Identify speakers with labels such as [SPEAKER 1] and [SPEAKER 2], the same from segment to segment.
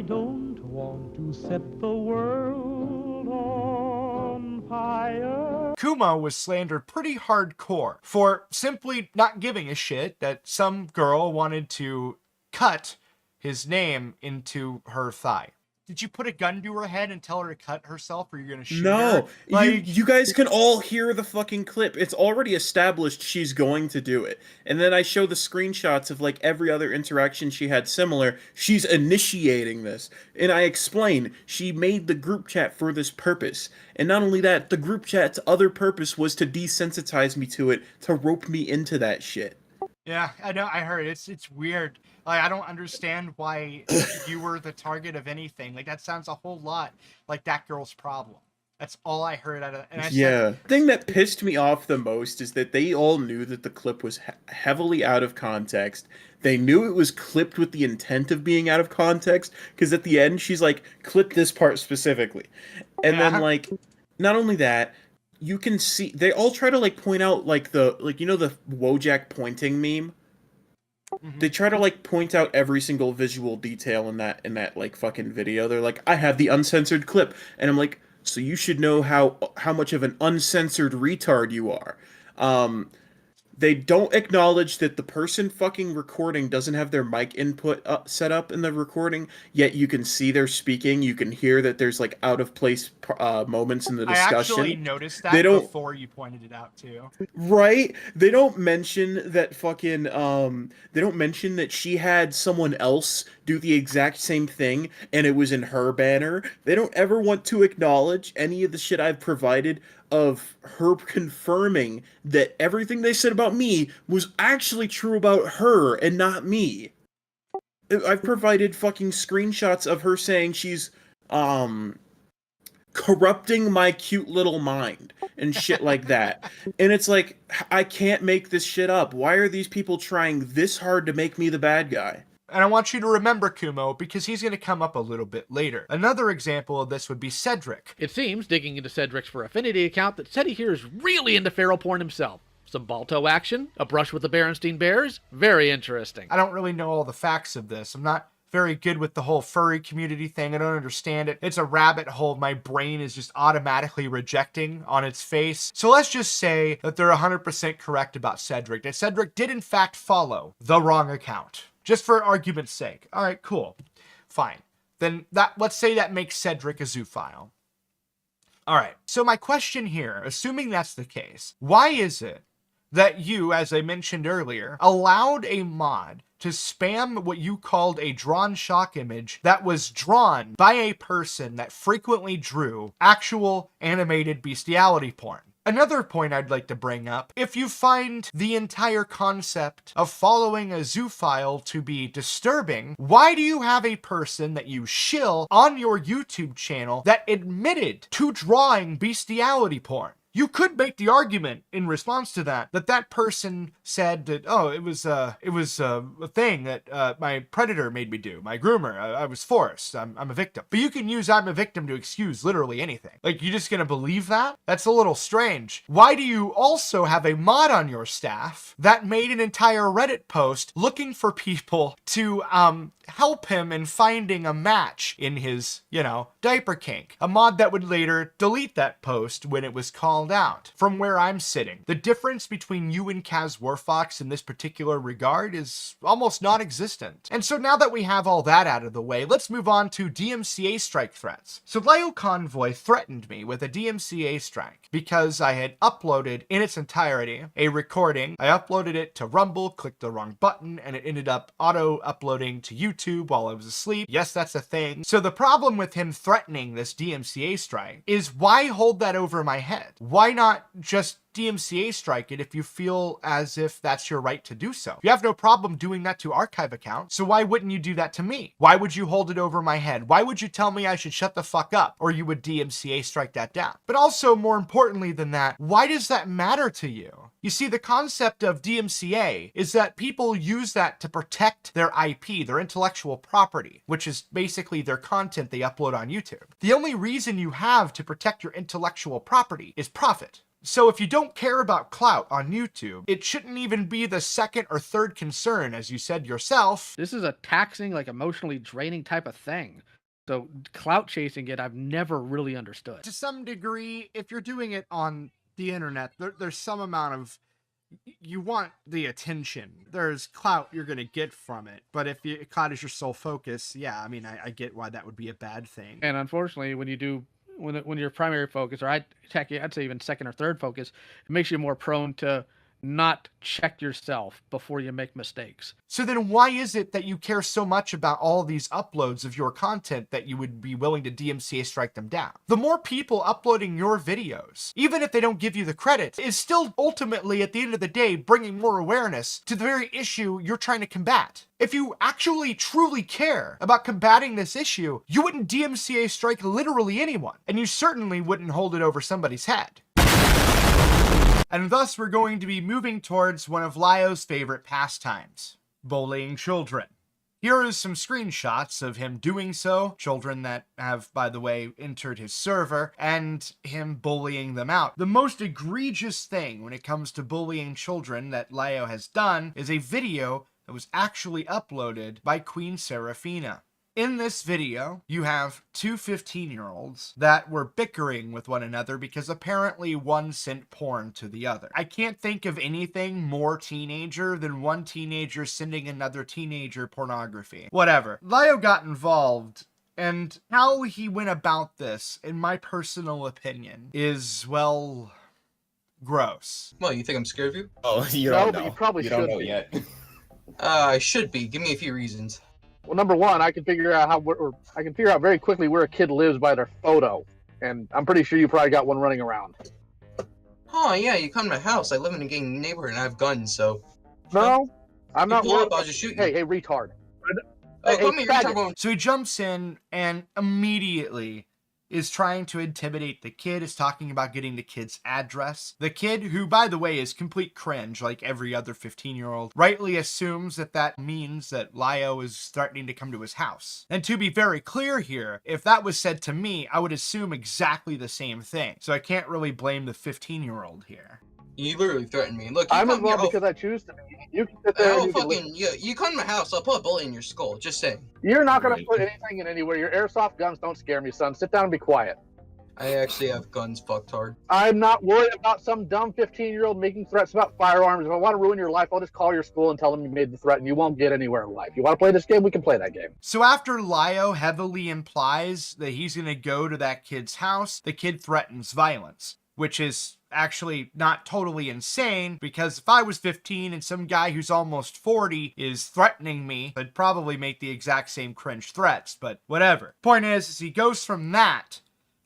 [SPEAKER 1] I don't want to set the world on fire.
[SPEAKER 2] Kumo was slandered pretty hardcore for simply not giving a shit that some girl wanted to cut his name into her thigh. Did you put a gun to her head and tell her to cut herself, or you're gonna shoot her?
[SPEAKER 3] No,
[SPEAKER 2] Like,
[SPEAKER 3] you guys can all hear the fucking clip. It's already established she's going to do it. And then I show the screenshots of like every other interaction she had similar. She's initiating this. And I explain she made the group chat for this purpose. And not only that, the group chat's other purpose was to desensitize me to it, to rope me into that shit.
[SPEAKER 2] yeah, I know. I heard it's weird. Like, I don't understand why you were the target of anything. Like, that sounds a whole lot like that girl's problem. That's all I heard out of. And I
[SPEAKER 3] Yeah. The thing that pissed me off the most is that they all knew that the clip was heavily out of context. They knew it was clipped with the intent of being out of context, because at the end she's like, clip this part specifically. And then, like, not only that, you can see they all try to like point out like the the Wojak pointing meme. They try to like point out every single visual detail in that like fucking video. They're like, I have the uncensored clip, and I'm like, so you should know how much of an uncensored retard you are. They don't acknowledge that the person fucking recording doesn't have their mic input set up in the recording, yet you can see they're speaking. You can hear that there's like out of place moments in the discussion.
[SPEAKER 2] I actually noticed that before you pointed it out too.
[SPEAKER 3] Right? They don't mention that fucking they don't mention that she had someone else do the exact same thing and it was in her banner. They don't ever want to acknowledge any of the shit I've provided of her confirming that everything they said about me was actually true about her and not me. I've provided fucking screenshots of her saying she's corrupting my cute little mind and shit like that. And it's like, I can't make this shit up. Why are these people trying this hard to make me the bad guy?
[SPEAKER 2] And I want you to remember Kumo, because he's going to come up a little bit later. Another example of this would be Cedric.
[SPEAKER 4] It seems, digging into Cedric's for Affinity account, that Ceddy here is really into feral porn himself. Some Balto action, a brush with the Berenstein Bears, very interesting.
[SPEAKER 2] I don't really know all the facts of this. I'm not very good with the whole furry community thing. I don't understand it. It's a rabbit hole my brain is just automatically rejecting on its face. So let's just say that they're 100% correct about Cedric, that Cedric did in fact follow the wrong account. Just for argument's sake. All right, cool. Fine. Then let's say that makes Cedric a zoophile. All right. So my question here, assuming that's the case, why is it that you, as I mentioned earlier, allowed a mod to spam what you called a drawn shock image that was drawn by a person that frequently drew actual animated bestiality porn? Another point I'd like to bring up, if you find the entire concept of following a zoophile to be disturbing, why do you have a person that you shill on your YouTube channel that admitted to drawing bestiality porn? You could make the argument in response to that that person said that, oh, it was a thing that my predator made me do, my groomer. I was forced. I'm a victim. But you can use I'm a victim to excuse literally anything. Like, you just gonna believe that? That's a little strange. Why do you also have a mod on your staff that made an entire Reddit post looking for people to help him in finding a match in his, diaper kink? A mod that would later delete that post when it was called out. From where I'm sitting, the difference between you and Kaz Warfox in this particular regard is almost non-existent. And so now that we have all that out of the way, let's move on to DMCA strike threats. So Leo Convoy threatened me with a DMCA strike because I had uploaded in its entirety a recording. I uploaded it to Rumble, clicked the wrong button, and it ended up auto-uploading to YouTube while I was asleep. Yes, that's a thing. So the problem with him threatening this DMCA strike is, why hold that over my head? Why not just DMCA strike it if you feel as if that's your right to do so? You have no problem doing that to archive accounts, so why wouldn't you do that to me? Why would you hold it over my head? Why would you tell me I should shut the fuck up, or you would DMCA strike that down? But also, more importantly than that, why does that matter to you? You see, the concept of DMCA is that people use that to protect their IP, their intellectual property, which is basically their content they upload on YouTube. The only reason you have to protect your intellectual property is profit. So if you don't care about clout on YouTube, it shouldn't even be the second or third concern, as you said yourself.
[SPEAKER 4] This is a taxing, like emotionally draining type of thing. So clout chasing it, I've never really understood.
[SPEAKER 2] To some degree, if you're doing it on the internet, there's some amount of, you want the attention. There's clout you're going to get from it. But if clout is your sole focus, yeah, I mean, I get why that would be a bad thing.
[SPEAKER 4] And unfortunately, when you do, when your primary focus, or I'd say even second or third focus, it makes you more prone to not check yourself before you make mistakes.
[SPEAKER 2] So then why is it that you care so much about all these uploads of your content that you would be willing to DMCA strike them down? The more people uploading your videos, even if they don't give you the credit, is still ultimately at the end of the day bringing more awareness to the very issue you're trying to combat. If you actually truly care about combating this issue, you wouldn't DMCA strike literally anyone, and you certainly wouldn't hold it over somebody's head. And thus we're going to be moving towards one of Lyo's favorite pastimes, bullying children. Here are some screenshots of him doing so, children that have, by the way, entered his server, and him bullying them out. The most egregious thing when it comes to bullying children that Lyo has done is a video that was actually uploaded by Queen Seraphina. In this video, you have two 15-year-olds that were bickering with one another because apparently one sent porn to the other. I can't think of anything more teenager than one teenager sending another teenager pornography. Whatever. Lyo got involved, and how he went about this, in my personal opinion, is, well, gross.
[SPEAKER 5] Well, you think I'm scared of you?
[SPEAKER 6] Oh, you
[SPEAKER 4] No,
[SPEAKER 6] don't know.
[SPEAKER 4] but you probably
[SPEAKER 6] don't
[SPEAKER 4] should
[SPEAKER 6] know
[SPEAKER 4] be.
[SPEAKER 6] yet.
[SPEAKER 5] I should be. Give me a few reasons.
[SPEAKER 4] Well, number one, I can figure out I can figure out very quickly where a kid lives by their photo, and I'm pretty sure you probably got one running around.
[SPEAKER 5] Oh, yeah, you come to my house. I live in a gang neighborhood and I have guns, so...
[SPEAKER 4] No, I'm
[SPEAKER 5] You
[SPEAKER 4] not
[SPEAKER 5] pull
[SPEAKER 4] worried.
[SPEAKER 5] up, I'll just shoot you.
[SPEAKER 4] Hey, retard.
[SPEAKER 5] Oh,
[SPEAKER 4] hey,
[SPEAKER 5] come here,
[SPEAKER 4] faggot.
[SPEAKER 5] you're going...
[SPEAKER 2] So he jumps in and immediately is trying to intimidate the kid, is talking about getting the kid's address. The kid, who, by the way, is complete cringe like every other 15-year-old, rightly assumes that that means that Lyo is threatening to come to his house. And to be very clear here, if that was said to me, I would assume exactly the same thing. So I can't really blame the 15-year-old here.
[SPEAKER 5] You literally threatened me. Look, you
[SPEAKER 4] I'm
[SPEAKER 5] come here...
[SPEAKER 4] involved because I choose to be. You can sit there and you can
[SPEAKER 5] fucking... You come to my house, I'll put a bullet in your skull. Just saying.
[SPEAKER 4] You're not going to
[SPEAKER 6] Right.
[SPEAKER 4] put anything in anywhere. Your airsoft guns don't scare me, son. Sit down and be quiet.
[SPEAKER 5] I actually have guns, fucktard.
[SPEAKER 4] I'm not worried about some dumb 15-year-old making threats about firearms. If I want to ruin your life, I'll just call your school and tell them you made the threat, and you won't get anywhere in life. You want to play this game? We can play that game.
[SPEAKER 2] So after Lyo heavily implies that he's going to go to that kid's house, the kid threatens violence, which is actually not totally insane, because if I was 15 and some guy who's almost 40 is threatening me, I'd probably make the exact same cringe threats, but whatever. Point is he goes from that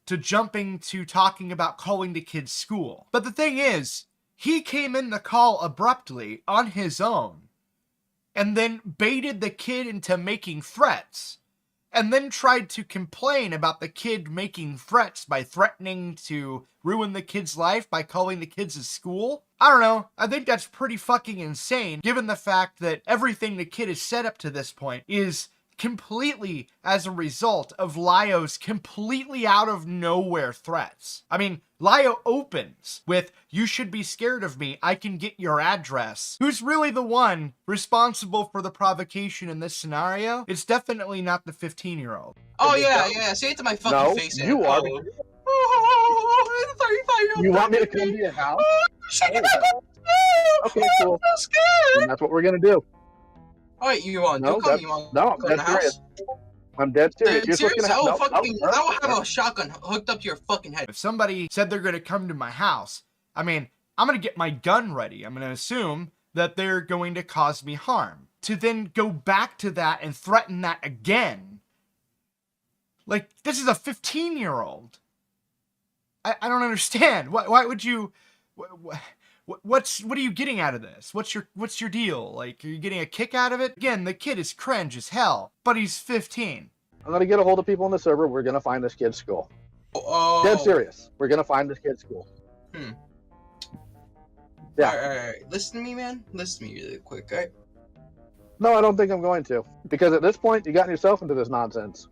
[SPEAKER 2] to jumping to talking about calling the kid's school. But the thing is, he came in the call abruptly on his own, and then baited the kid into making threats, and then tried to complain about the kid making threats by threatening to ruin the kid's life by calling the kids' school. I don't know. I think that's pretty fucking insane, given the fact that everything the kid has said up to this point is completely as a result of Lyo's completely out of nowhere threats. I mean, Lyo opens with, "You should be scared of me, I can get your address." Who's really the one responsible for the provocation in this scenario? It's definitely not the 15-year-old.
[SPEAKER 5] Oh, yeah, say it to my fucking
[SPEAKER 4] No,
[SPEAKER 5] face.
[SPEAKER 4] you
[SPEAKER 5] Ed.
[SPEAKER 4] are.
[SPEAKER 5] Oh, 35-year-old.
[SPEAKER 4] You want me to come to your house?
[SPEAKER 5] Shit,
[SPEAKER 4] Okay, cool.
[SPEAKER 5] I'm so scared.
[SPEAKER 4] And that's what we're going to do.
[SPEAKER 5] Alright, you want
[SPEAKER 4] No,
[SPEAKER 5] to come? You want
[SPEAKER 4] no,
[SPEAKER 5] to go in the
[SPEAKER 4] that's serious.
[SPEAKER 5] house?
[SPEAKER 4] I'm dead serious. Here's what's
[SPEAKER 5] Seriously?
[SPEAKER 4] gonna
[SPEAKER 5] Oh,
[SPEAKER 4] happen.
[SPEAKER 5] fucking...
[SPEAKER 4] No,
[SPEAKER 5] I will have a shotgun hooked up to your fucking head.
[SPEAKER 2] If somebody said they're going to come to my house, I mean, I'm going to get my gun ready. I'm going to assume that they're going to cause me harm. To then go back to that and threaten that again. Like, this is a 15-year-old. I don't understand. Why would you... What are you getting out of this? What's your deal? Like, are you getting a kick out of it? Again, the kid is cringe as hell, but he's 15.
[SPEAKER 4] I'm going to get a hold of people on the server. We're going to find this kid's school.
[SPEAKER 5] Oh.
[SPEAKER 4] Dead serious. We're going to find this kid's school. Yeah.
[SPEAKER 5] Alright. Listen to me, man. Listen to me really quick, alright?
[SPEAKER 4] No, I don't think I'm going to. Because at this point, you gotten yourself into this nonsense.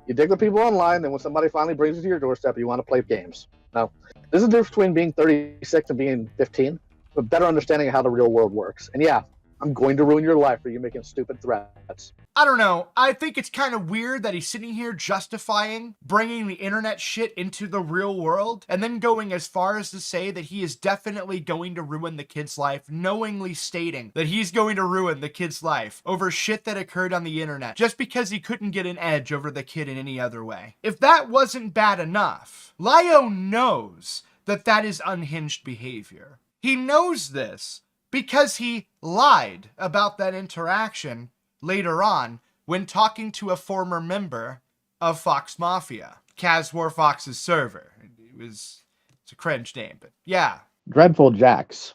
[SPEAKER 4] You dig with people online, then when somebody finally brings it to your doorstep, you want to play games.
[SPEAKER 6] Now, this is the difference between being 36 and being 15, a better understanding of how the real world works. And yeah, I'm going to ruin your life for you making stupid threats.
[SPEAKER 2] I don't know. I think it's kind of weird that he's sitting here justifying bringing the internet shit into the real world and then going as far as to say that he is definitely going to ruin the kid's life, knowingly stating that he's going to ruin the kid's life over shit that occurred on the internet just because he couldn't get an edge over the kid in any other way. If that wasn't bad enough, Lio knows that that is unhinged behavior. He knows this because he lied about that interaction later on when talking to a former member of Fox Mafia, Kaz Warfox's server. It's a cringe name, but yeah.
[SPEAKER 6] Dreadful Jax.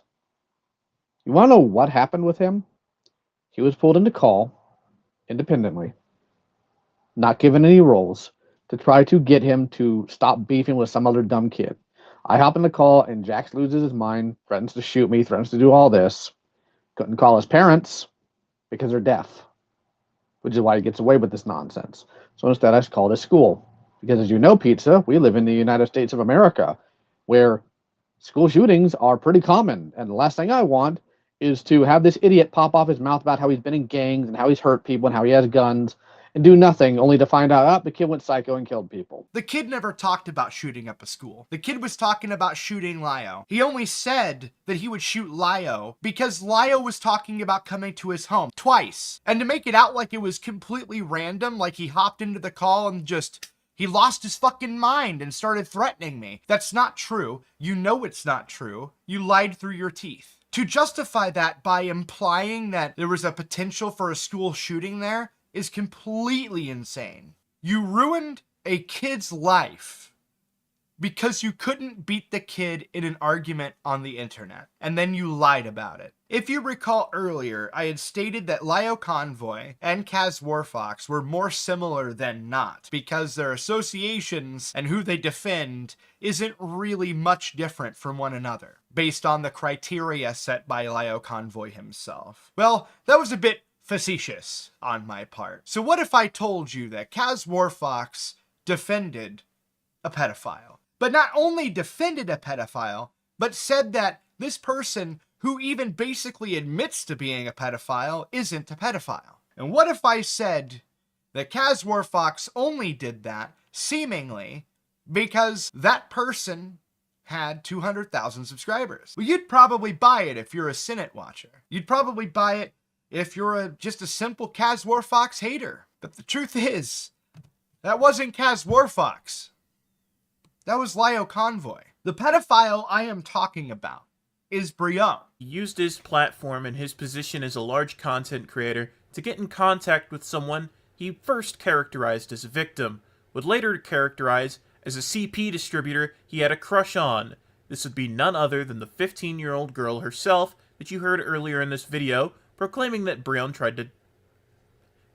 [SPEAKER 6] You want to know what happened with him? He was pulled into call independently, not given any roles, to try to get him to stop beefing with some other dumb kid. I hop in the call and Jax loses his mind, threatens to shoot me, threatens to do all this. Couldn't call his parents because they're deaf, which is why he gets away with this nonsense. So instead, I called his school. Because as you know, Pizza, we live in the United States of America, where school shootings are pretty common. And the last thing I want is to have this idiot pop off his mouth about how he's been in gangs and how he's hurt people and how he has guns and do nothing, only to find out, the kid went psycho and killed people.
[SPEAKER 2] The kid never talked about shooting up a school. The kid was talking about shooting Lio. He only said that he would shoot Lio because Lio was talking about coming to his home twice. And to make it out like it was completely random, like he hopped into the call and he lost his fucking mind and started threatening me. That's not true. You know it's not true. You lied through your teeth. To justify that by implying that there was a potential for a school shooting there is completely insane. You ruined a kid's life because you couldn't beat the kid in an argument on the internet, and then you lied about it. If you recall earlier, I had stated that Lio Convoy and Kaz Warfox were more similar than not, because their associations and who they defend isn't really much different from one another, based on the criteria set by Lio Convoy himself. Well, that was a bit facetious on my part. So what if I told you that Kaz Warfox defended a pedophile? But not only defended a pedophile, but said that this person who even basically admits to being a pedophile isn't a pedophile. And what if I said that Kaz Warfox only did that, seemingly, because that person had 200,000 subscribers? Well, you'd probably buy it if you're a Senate watcher. You'd probably buy it if you're just a simple Kaz Warfox hater. But the truth is, that wasn't Kaz Warfox. That was Lio Convoy. The pedophile I am talking about is Brion.
[SPEAKER 3] He used his platform and his position as a large content creator to get in contact with someone he first characterized as a victim, would later characterize as a CP distributor he had a crush on. This would be none other than the 15-year-old girl herself that you heard earlier in this video, proclaiming that Brion tried to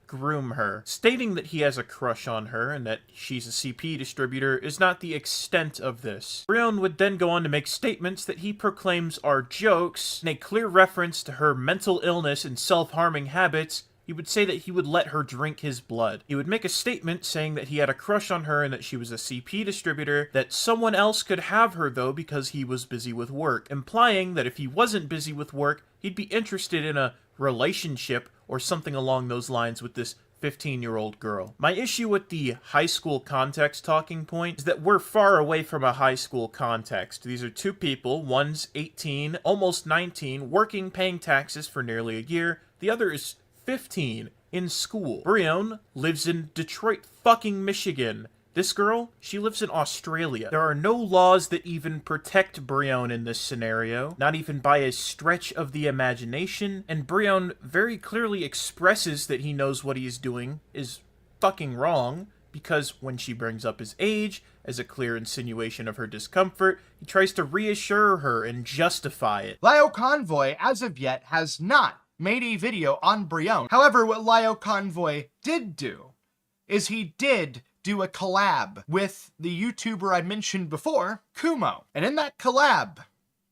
[SPEAKER 3] groom her. Stating that he has a crush on her and that she's a CP distributor is not the extent of this. Brion would then go on to make statements that he proclaims are jokes. In a clear reference to her mental illness and self-harming habits, he would say that he would let her drink his blood. He would make a statement saying that he had a crush on her and that she was a CP distributor, that someone else could have her though because he was busy with work, implying that if he wasn't busy with work, he'd be interested in a relationship or something along those lines with this 15-year-old girl. My issue with the high school context talking point is that we're far away from a high school context. These are two people, one's 18, almost 19, working, paying taxes for nearly a year. The other is 15, in school. Brion lives in Detroit fucking Michigan. This girl, she lives in Australia. There are no laws that even protect Brion in this scenario, not even by a stretch of the imagination, and Brion very clearly expresses that he knows what he is doing is fucking wrong, because when she brings up his age, as a clear insinuation of her discomfort, he tries to reassure her and justify it.
[SPEAKER 2] Lio Convoy, as of yet, has not made a video on Brion. However, what Lio Convoy did do is he did do a collab with the YouTuber I mentioned before, Kumo. And in that collab,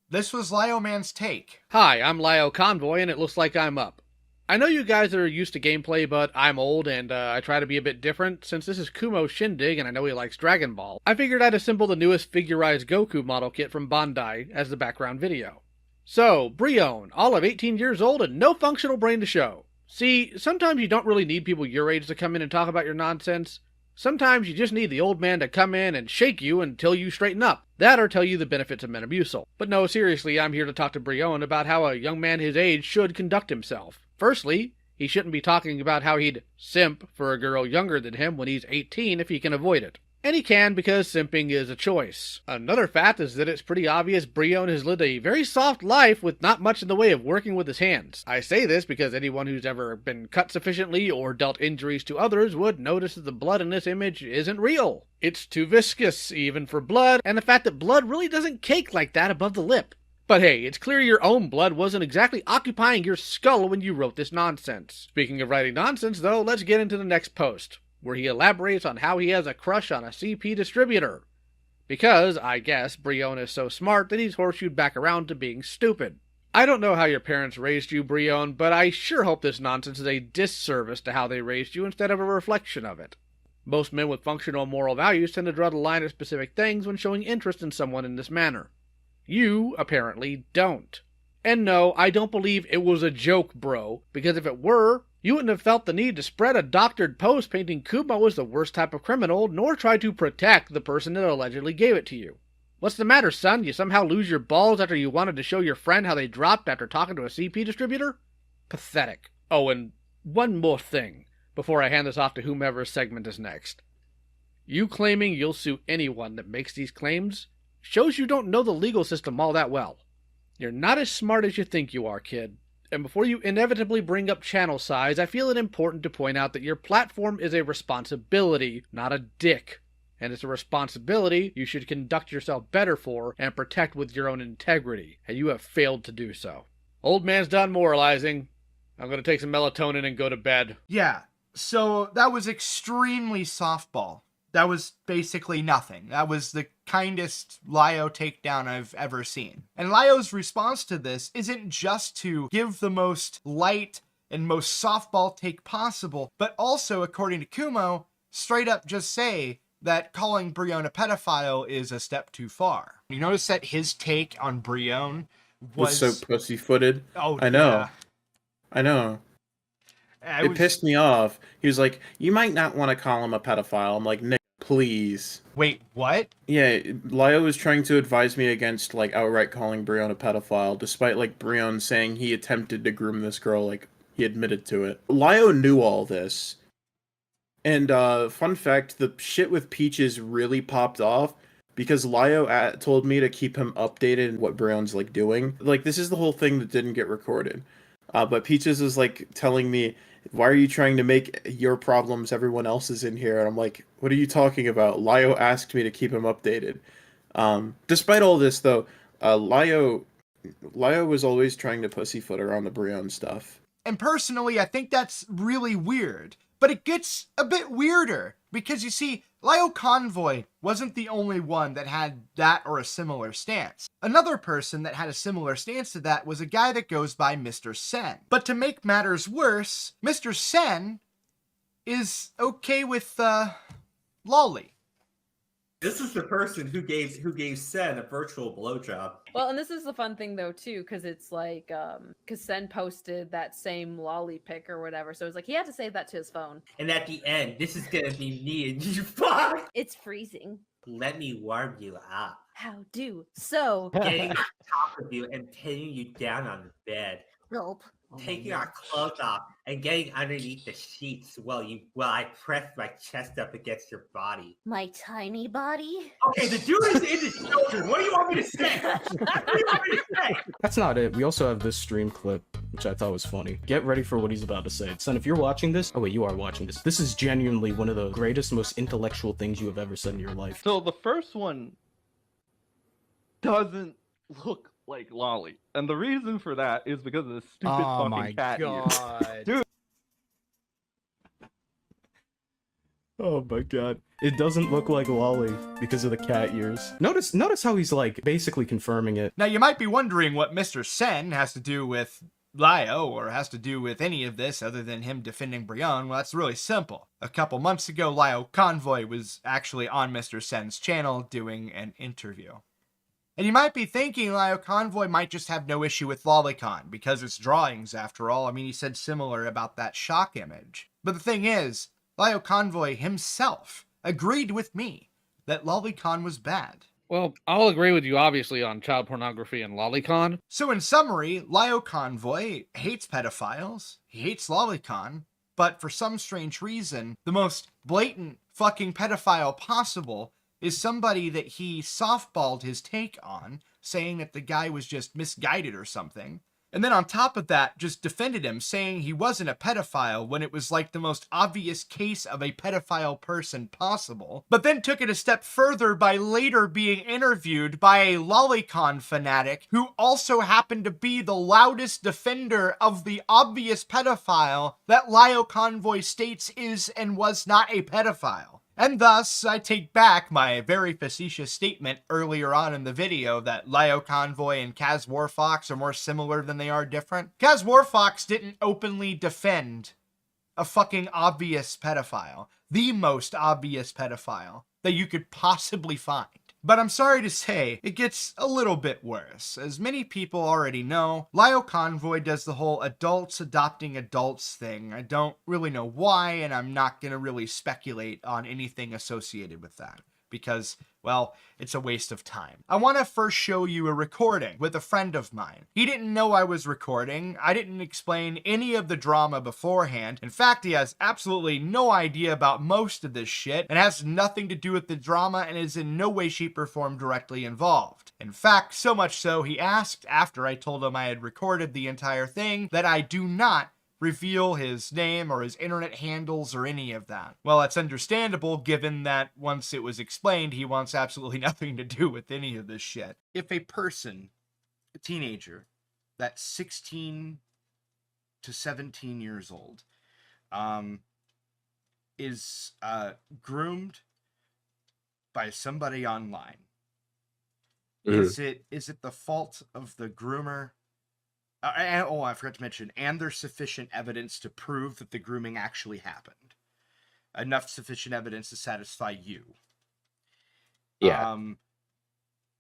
[SPEAKER 2] this was Lio Man's take.
[SPEAKER 4] Hi, I'm Lio Convoy, and it looks like I'm up. I know you guys are used to gameplay, but I'm old and I try to be a bit different. Since this is Kumo's Shindig and I know he likes Dragon Ball, I figured I'd assemble the newest figurized Goku model kit from Bandai as the background video. So, Brion, all of 18 years old and no functional brain to show. See, sometimes you don't really need people your age to come in and talk about your nonsense. Sometimes you just need the old man to come in and shake you until you straighten up. That or tell you the benefits of Metamucil. But no, seriously, I'm here to talk to Brion about how a young man his age should conduct himself. Firstly, he shouldn't be talking about how he'd simp for a girl younger than him when he's 18 if he can avoid it. And he can because simping is a choice. Another fact is that it's pretty obvious Brion has lived a very soft life with not much in the way of working with his hands. I say this because anyone who's ever been cut sufficiently or dealt injuries to others would notice that the blood in this image isn't real. It's too viscous, even for blood, and the fact that blood really doesn't cake like that above the lip. But hey, it's clear your own blood wasn't exactly occupying your skull when you wrote this nonsense. Speaking of writing nonsense, though, let's get into the next post, where he elaborates on how he has a crush on a CP distributor. Because, I guess, Brion is so smart that he's horseshoed back around to being stupid. I don't know how your parents raised you, Brion, but I sure hope this nonsense is a disservice to how they raised you instead of a reflection of it. Most men with functional moral values tend to draw the line at specific things when showing interest in someone in this manner. You, apparently, don't. And no, I don't believe it was a joke, bro, because if it were, you wouldn't have felt the need to spread a doctored post painting Kumo as the worst type of criminal, nor try to protect the person that allegedly gave it to you. What's the matter, son? You somehow lose your balls after you wanted to show your friend how they dropped after talking to a CP distributor? Pathetic. Oh, and one more thing, before I hand this off to whomever's segment is next. You claiming you'll sue anyone that makes these claims shows you don't know the legal system all that well. You're not as smart as you think you are, kid. And before you inevitably bring up channel size, I feel it important to point out that your platform is a responsibility, not a dick. And it's a responsibility you should conduct yourself better for and protect with your own integrity, and you have failed to do so. Old man's done moralizing. I'm going to take some melatonin and go to bed.
[SPEAKER 2] Yeah, so that was extremely softball. That was basically nothing. That was the kindest Lyo takedown I've ever seen. And Lyo's response to this isn't just to give the most light and most softball take possible, but also, according to Kumo, straight up just say that calling Brion a pedophile is a step too far. You notice that his take on Brion was
[SPEAKER 3] so pussy-footed.
[SPEAKER 2] Oh,
[SPEAKER 3] I know.
[SPEAKER 2] yeah.
[SPEAKER 3] I know. It pissed me off. He was like, you might not want to call him a pedophile. I'm like, Nick, please.
[SPEAKER 2] Wait, what?
[SPEAKER 3] Yeah, Lyo was trying to advise me against, like, outright calling Brion a pedophile, despite, like, Brion saying he attempted to groom this girl, like, he admitted to it. Lyo knew all this. And, fun fact, the shit with Peaches really popped off because Lyo told me to keep him updated on what Brion's, like, doing. Like, this is the whole thing that didn't get recorded. But Peaches was, like, telling me, why are you trying to make your problems everyone else's in here? And I'm like, what are you talking about? Lyo asked me to keep him updated. Despite all this, though, Lyo was always trying to pussyfoot around the Brion stuff.
[SPEAKER 2] And personally, I think that's really weird. But it gets a bit weirder, because you see, Lyo Convoy wasn't the only one that had that or a similar stance. Another person that had a similar stance to that was a guy that goes by Mr. Sen. But to make matters worse, Mr. Sen is okay with, Lolly.
[SPEAKER 7] This is the person who gave Sen a virtual blowjob.
[SPEAKER 8] Well, and this is the fun thing though too, because it's like, because Sen posted that same lolly pic or whatever, so it's like he had to save that to his phone.
[SPEAKER 7] And at the end, this is gonna be me and you. Fuck.
[SPEAKER 8] It's freezing.
[SPEAKER 7] Let me warm you up.
[SPEAKER 8] How do so?
[SPEAKER 7] Getting on top of you and pinning you down on the bed.
[SPEAKER 8] Gulp.
[SPEAKER 7] Taking our clothes off and getting underneath the sheets while I press my chest up against your body.
[SPEAKER 8] My tiny body?
[SPEAKER 7] Okay, the dude is into children. What do you want me to say? What do you want me to say?
[SPEAKER 9] That's not it. We also have this stream clip, which I thought was funny. Get ready for what he's about to say. Son, if you're watching this, oh wait, you are watching this. This is genuinely one of the greatest, most intellectual things you have ever said in your life.
[SPEAKER 10] So the first one doesn't look like Lolly. And the reason for that is because of the stupid fucking cat ears. Dude.
[SPEAKER 9] Oh my god. It doesn't look like Lolly because of the cat ears. Notice how he's like basically confirming it.
[SPEAKER 2] Now you might be wondering what Mr. Sen has to do with Lio or has to do with any of this other than him defending Brienne, well, that's really simple. A couple months ago, Lio Convoy was actually on Mr. Sen's channel doing an interview. And you might be thinking Lio Convoy might just have no issue with Lolicon, because it's drawings after all. I mean, he said similar about that shock image. But the thing is, Lio Convoy himself agreed with me that Lolicon was bad.
[SPEAKER 4] Well, I'll agree with you, obviously, on child pornography and Lolicon.
[SPEAKER 2] So in summary, Lio Convoy hates pedophiles, he hates Lolicon, but for some strange reason, the most blatant fucking pedophile possible is somebody that he softballed his take on, saying that the guy was just misguided or something. And then on top of that, just defended him, saying he wasn't a pedophile when it was like the most obvious case of a pedophile person possible. But then took it a step further by later being interviewed by a Lolicon fanatic who also happened to be the loudest defender of the obvious pedophile that Lio Convoy states is and was not a pedophile. And thus, I take back my very facetious statement earlier on in the video that Lio Convoy and Kaz Warfox are more similar than they are different. Kaz Warfox didn't openly defend a fucking obvious pedophile. The most obvious pedophile that you could possibly find. But I'm sorry to say, it gets a little bit worse. As many people already know, Lio Convoy does the whole adults adopting adults thing. I don't really know why, and I'm not going to really speculate on anything associated with that. Because, well, it's a waste of time. I want to first show you a recording with a friend of mine. He didn't know I was recording. I didn't explain any of the drama beforehand. In fact, he has absolutely no idea about most of this shit and has nothing to do with the drama and is in no way, shape, or form directly involved. In fact, so much so he asked, after I told him I had recorded the entire thing, that I do not reveal his name or his internet handles or any of that. Well, that's understandable given that once it was explained, he wants absolutely nothing to do with any of this shit. If a person, a teenager, that's 16 to 17 years old, is groomed by somebody online, is it the fault of the groomer? I forgot to mention, and there's sufficient evidence to prove that the grooming actually happened. Enough sufficient evidence to satisfy you.
[SPEAKER 11] Yeah.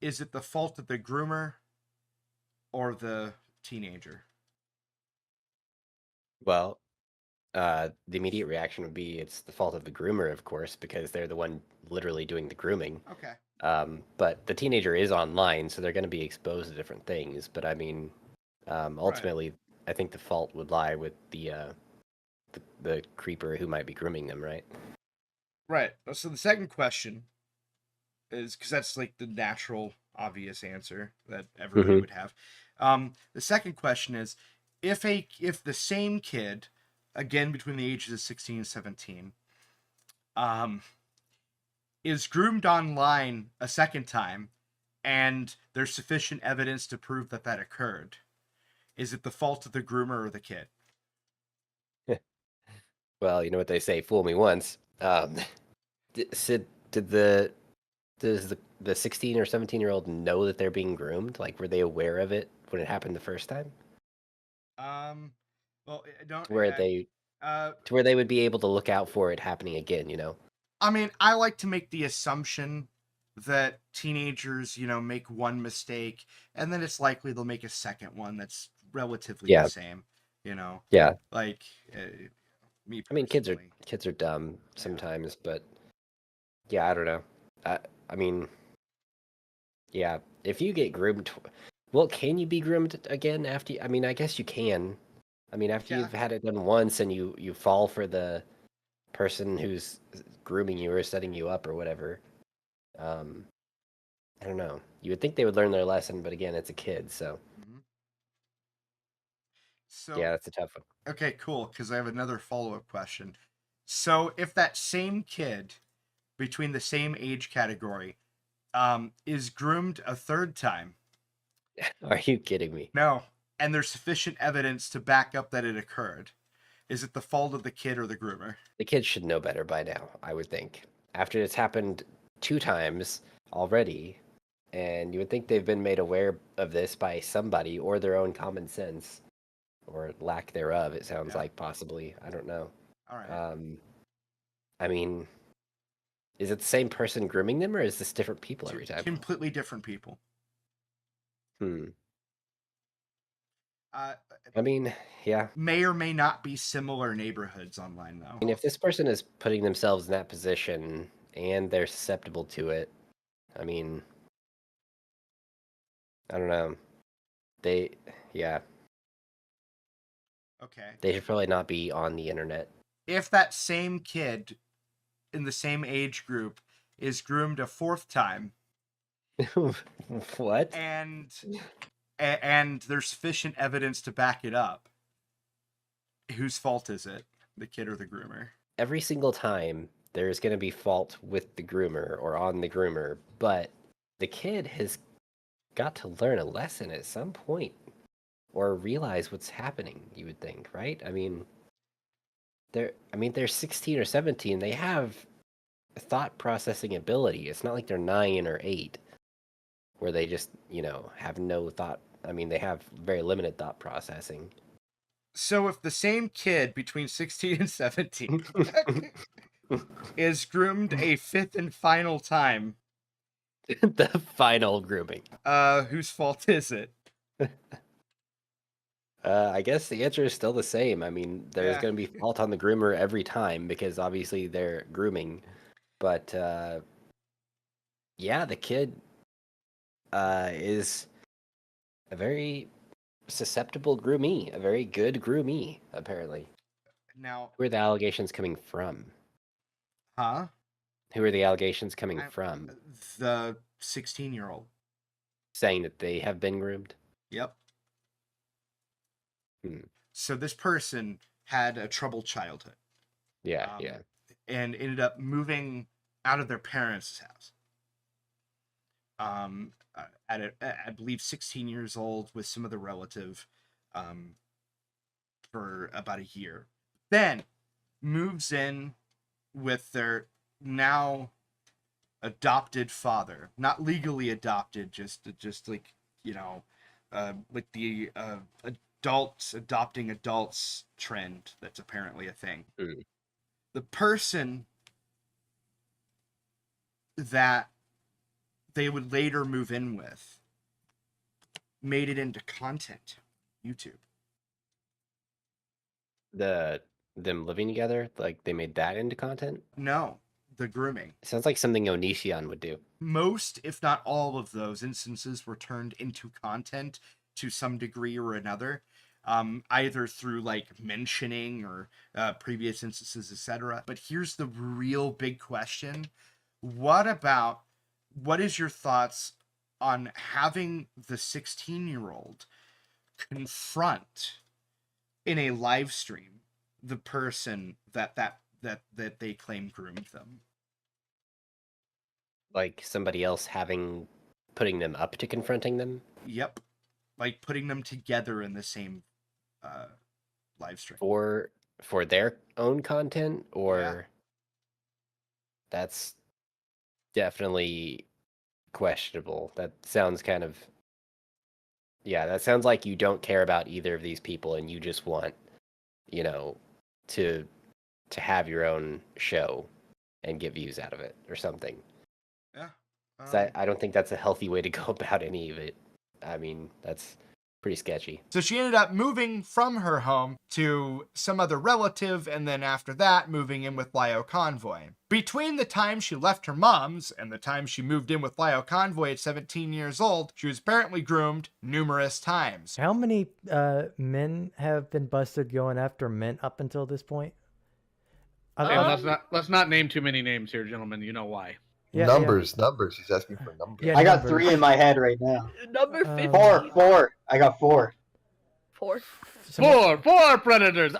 [SPEAKER 2] Is it the fault of the groomer or the teenager?
[SPEAKER 11] Well, the immediate reaction would be it's the fault of the groomer, of course, because they're the one literally doing the grooming.
[SPEAKER 2] Okay.
[SPEAKER 11] But the teenager is online, so they're going to be exposed to different things. But I mean, ultimately, right. I think the fault would lie with the creeper who might be grooming them, right?
[SPEAKER 2] Right. So the second question is, because that's like the natural, obvious answer that everybody would have. The second question is, if the same kid, again between the ages of 16 and 17, is groomed online a second time, and there's sufficient evidence to prove that that occurred, is it the fault of the groomer or the kid?
[SPEAKER 11] Well, you know what they say, fool me once. Sid, does the 16 or 17-year-old know that they're being groomed? Like, were they aware of it when it happened the first time?
[SPEAKER 2] Well, don't
[SPEAKER 11] to where they would be able to look out for it happening again, you know?
[SPEAKER 2] I mean, I like to make the assumption that teenagers, make one mistake, and then it's likely they'll make a second one that's relatively the same,
[SPEAKER 11] Yeah.
[SPEAKER 2] Like, me personally.
[SPEAKER 11] I mean, kids are dumb sometimes, but yeah, I don't know. I mean, yeah, if you get groomed, well, can you be groomed again after? I mean, I guess you can. I mean, after you've had it done once and you fall for the person who's grooming you or setting you up or whatever. I don't know. You would think they would learn their lesson, but again, it's a kid, so.
[SPEAKER 2] So
[SPEAKER 11] yeah, that's a tough one.
[SPEAKER 2] Okay, cool, because I have another follow-up question. So if that same kid between the same age category is groomed a third time.
[SPEAKER 11] Are you kidding me?
[SPEAKER 2] No. And there's sufficient evidence to back up that it occurred. Is it the fault of the kid or the groomer?
[SPEAKER 11] The kid should know better by now, I would think. After it's happened 2 times already, and you would think they've been made aware of this by somebody or their own common sense. or lack thereof. It sounds like possibly. I don't know.
[SPEAKER 2] All right.
[SPEAKER 11] I mean, is it the same person grooming them, or is this different people every time?
[SPEAKER 2] Completely different people.
[SPEAKER 11] I mean, yeah.
[SPEAKER 2] May or may not be similar neighborhoods online, though.
[SPEAKER 11] I mean, if this person is putting themselves in that position and they're susceptible to it, I mean, I don't know. Yeah.
[SPEAKER 2] Okay.
[SPEAKER 11] They should probably not be on the internet.
[SPEAKER 2] If that same kid in the same age group is groomed a 4th time,
[SPEAKER 11] what?
[SPEAKER 2] And there's sufficient evidence to back it up, whose fault is it? The kid or the groomer?
[SPEAKER 11] Every single time there's going to be fault with the groomer or on the groomer, but the kid has got to learn a lesson at some point or realize what's happening, you would think, right? I mean, they're 16 or 17. They have thought processing ability. It's not like they're 9 or 8 where they just, have no thought. I mean, they have very limited thought processing.
[SPEAKER 2] So if the same kid between 16 and 17 is groomed a 5th and final time,
[SPEAKER 11] the final grooming,
[SPEAKER 2] whose fault is it?
[SPEAKER 11] I guess the answer is still the same. I mean, there's going to be fault on the groomer every time because obviously they're grooming. But, yeah, the kid is a very susceptible groomee, a very good groomee, apparently.
[SPEAKER 2] Now,
[SPEAKER 11] who are the allegations coming from?
[SPEAKER 2] Huh?
[SPEAKER 11] Who are the allegations coming from?
[SPEAKER 2] The 16-year-old.
[SPEAKER 11] Saying that they have been groomed?
[SPEAKER 2] Yep. So this person had a troubled childhood.
[SPEAKER 11] Yeah.
[SPEAKER 2] And ended up moving out of their parents' house. I believe 16 years old with some other relative for about a year. Then moves in with their now adopted father. Not legally adopted, just like, like the adults adopting adults trend that's apparently a thing. The person that they would later move in with made it into content. YouTube.
[SPEAKER 11] Them living together, like they made that into content?
[SPEAKER 2] No, the grooming.
[SPEAKER 11] It sounds like something Onision would do.
[SPEAKER 2] Most, if not all of those instances were turned into content to some degree or another, either through like mentioning or previous instances, etc. But here's the real big question. What is your thoughts on having the 16-year-old confront in a live stream the person that they claim groomed them?
[SPEAKER 11] Like somebody else putting them up to confronting them?
[SPEAKER 2] Yep. Like putting them together in the same live stream.
[SPEAKER 11] For their own content, or that's definitely questionable. That sounds kind of that sounds like you don't care about either of these people and you just want, to have your own show and get views out of it or something.
[SPEAKER 2] Yeah.
[SPEAKER 11] I don't think that's a healthy way to go about any of it. I mean, that's pretty sketchy.
[SPEAKER 2] So she ended up moving from her home to some other relative, and then after that, moving in with Lio Convoy. Between the time she left her mom's and the time she moved in with Lio Convoy at 17 years old, she was apparently groomed numerous times.
[SPEAKER 12] How many men have been busted going after men up until this point?
[SPEAKER 4] Let's not name too many names here, gentlemen. You know why.
[SPEAKER 13] Numbers. He's asking for numbers.
[SPEAKER 14] I got 3 in my head right now.
[SPEAKER 8] Number 15.
[SPEAKER 14] Four. I got 4.
[SPEAKER 8] 4.
[SPEAKER 4] Four predators.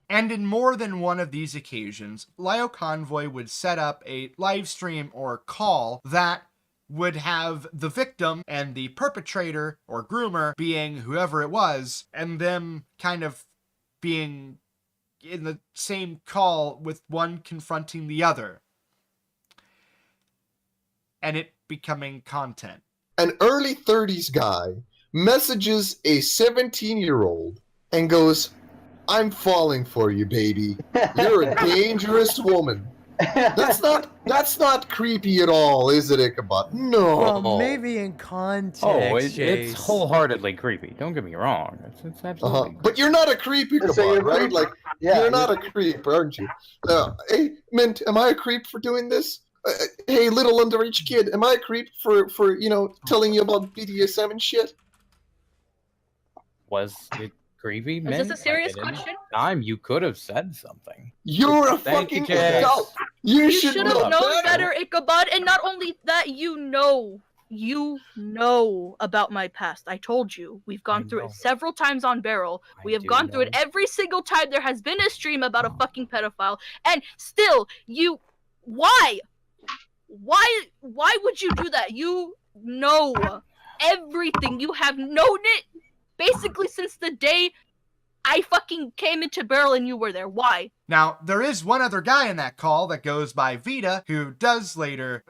[SPEAKER 2] And in more than one of these occasions, Lio Convoy would set up a live stream or call that would have the victim and the perpetrator or groomer being whoever it was, and them kind of being in the same call with one confronting the other. And it becoming content.
[SPEAKER 13] An early 30s guy messages a 17-year-old and goes, "I'm falling for you, baby. You're a dangerous woman." That's not creepy at all, is it, Ichabod? No.
[SPEAKER 12] Well, maybe in context.
[SPEAKER 15] It's
[SPEAKER 12] Chase.
[SPEAKER 15] wholheartedly creepy. Don't get me wrong. It's absolutely.
[SPEAKER 13] But you're not a creep, Ichabod, right? Like, you're not a creep, aren't you? Hey, Mint, am I a creep for doing this? Hey, little underage kid, am I a creep for telling you about BDSM and shit?
[SPEAKER 15] Was it creepy?
[SPEAKER 16] Is this a serious question?
[SPEAKER 15] Time you could have said something.
[SPEAKER 13] You're a
[SPEAKER 15] Thank you,
[SPEAKER 13] fucking
[SPEAKER 15] Chase.
[SPEAKER 13] adult. You should
[SPEAKER 16] have
[SPEAKER 13] know
[SPEAKER 16] known better, Ichabod. And not only that, you know about my past. I told you. We've gone through it several times on Barrel. We have gone through it every single time there has been a stream about a fucking pedophile. And still, why? Why would you do that? You know everything. You have known it basically since the day I fucking came into Barrel and you were there. Why?
[SPEAKER 2] Now, there is one other guy in that call that goes by Vita, who does later,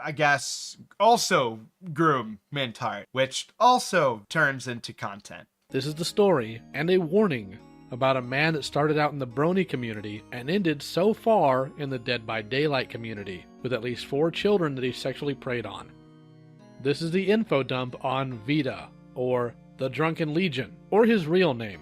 [SPEAKER 2] I guess, also groom Mintheart, which also turns into content.
[SPEAKER 4] This is the story and a warning about a man that started out in the Brony community and ended so far in the Dead by Daylight community, with at least 4 children that he sexually preyed on. This is the info dump on Vita, or the Drunken Legion, or his real name,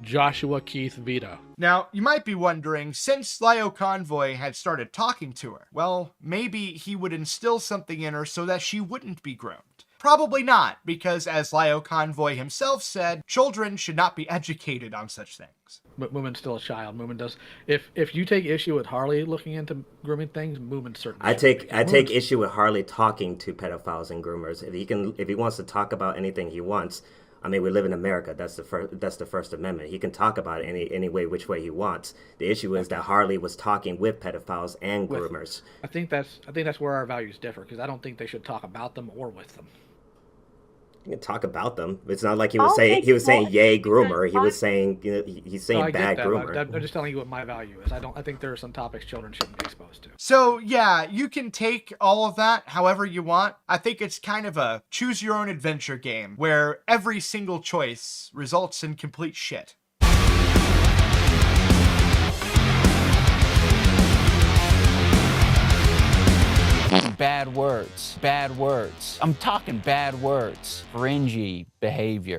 [SPEAKER 4] Joshua Keith Vita.
[SPEAKER 2] Now, you might be wondering, since Lio Convoy had started talking to her, well, maybe he would instill something in her so that she wouldn't be groomed. Probably not, because as Lio Convoy himself said, children should not be educated on such things.
[SPEAKER 4] But Moomin's still a child. Moomin does. If you take issue with Harley looking into grooming things, Moomin certainly.
[SPEAKER 17] I take issue with Harley talking to pedophiles and groomers. If he wants to talk about anything he wants, I mean, we live in America. That's the First Amendment. He can talk about it any way, which way he wants. The issue is that Harley was talking with pedophiles and groomers.
[SPEAKER 4] I think that's where our values differ, because I don't think they should talk about them or with them.
[SPEAKER 17] You can talk about them. It's not like he was saying yay groomer. He was saying he's saying bad groomer.
[SPEAKER 4] I'm just telling you what my value is. I think there are some topics children shouldn't be exposed to.
[SPEAKER 2] So yeah, you can take all of that however you want. I think it's kind of a choose your own adventure game where every single choice results in complete shit.
[SPEAKER 18] Bad words. I'm talking bad words. Cringy behavior.